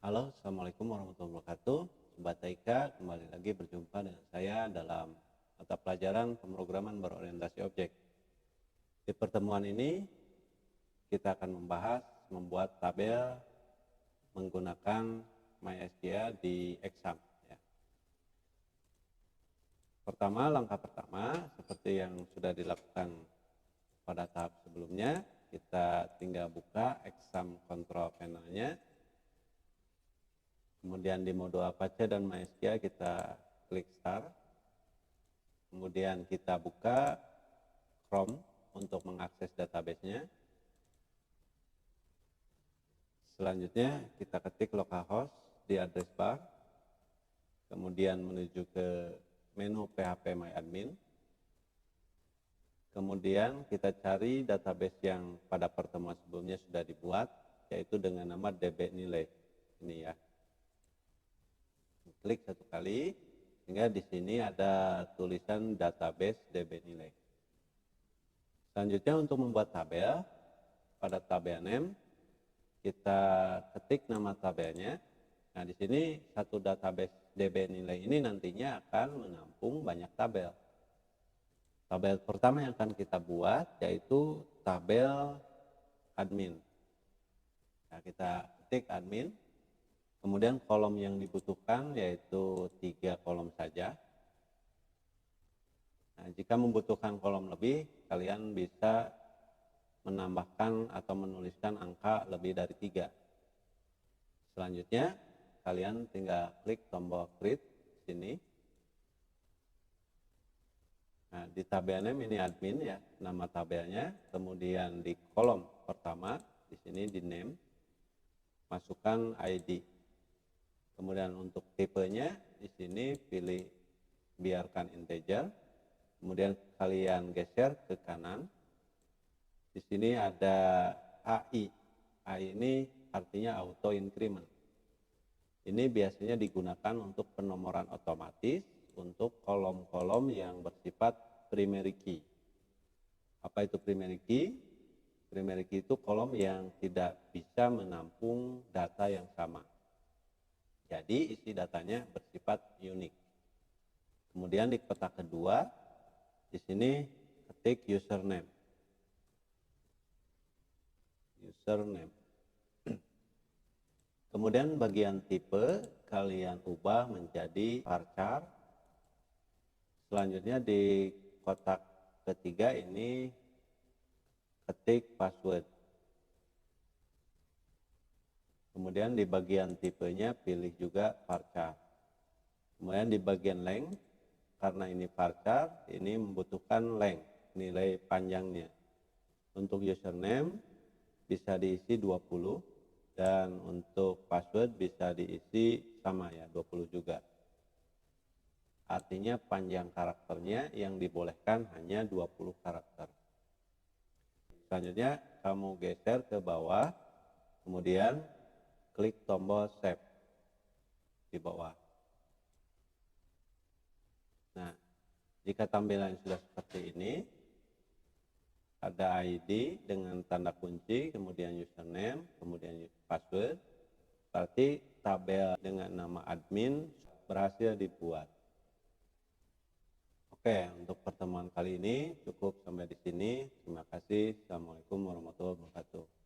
Halo, Assalamualaikum warahmatullahi wabarakatuh. Sobat TIK, kembali lagi berjumpa dengan saya dalam mata pelajaran pemrograman berorientasi objek. Di pertemuan ini, kita akan membahas membuat tabel menggunakan MySQL di Exam. Ya. Langkah pertama, seperti yang sudah dilakukan pada tahap sebelumnya, kita tinggal buka Exam Control Panel-nya. Kemudian di modul Apache dan MySQL kita klik Start. Kemudian kita buka Chrome untuk mengakses database-nya. Selanjutnya kita ketik localhost di address bar. Kemudian menuju ke menu phpMyAdmin. Kemudian kita cari database yang pada pertemuan sebelumnya sudah dibuat, yaitu dengan nama dbNilai. Ini ya. Klik satu kali, sehingga di sini ada tulisan database dbNilai. Selanjutnya untuk membuat tabel, pada tabel name kita ketik nama tabelnya. Nah di sini satu database dbNilai ini nantinya akan menampung banyak tabel. Tabel pertama yang akan kita buat yaitu tabel admin. Nah, kita ketik admin. Kemudian kolom yang dibutuhkan yaitu 3 kolom saja. Nah, jika membutuhkan kolom lebih, kalian bisa menambahkan atau menuliskan angka lebih dari 3. Selanjutnya, kalian tinggal klik tombol create sini. Nah, di tabel name ini admin ya, nama tabelnya. Kemudian di kolom pertama, di sini di name, masukkan ID. Kemudian untuk tipenya di sini pilih biarkan integer. Kemudian kalian geser ke kanan. Di sini ada AI. AI ini artinya auto increment. Ini biasanya digunakan untuk penomoran otomatis untuk kolom-kolom yang bersifat primary key. Apa itu primary key? Primary key itu kolom yang tidak bisa menampung data yang sama. Jadi isi datanya bersifat unik. Kemudian di kotak kedua, di sini ketik username. Kemudian bagian tipe kalian ubah menjadi varchar. Selanjutnya di kotak ketiga ini ketik password. Kemudian di bagian tipenya pilih juga varchar. Kemudian di bagian length, karena ini varchar, ini membutuhkan length, nilai panjangnya. Untuk username bisa diisi 20 dan untuk password bisa diisi sama ya, 20 juga. Artinya panjang karakternya yang dibolehkan hanya 20 karakter. Selanjutnya kamu geser ke bawah, kemudian klik tombol save di bawah. Nah, jika tampilan sudah seperti ini, ada ID dengan tanda kunci, kemudian username, kemudian password, berarti tabel dengan nama admin berhasil dibuat. Oke, untuk pertemuan kali ini cukup sampai di sini. Terima kasih. Assalamualaikum warahmatullahi wabarakatuh.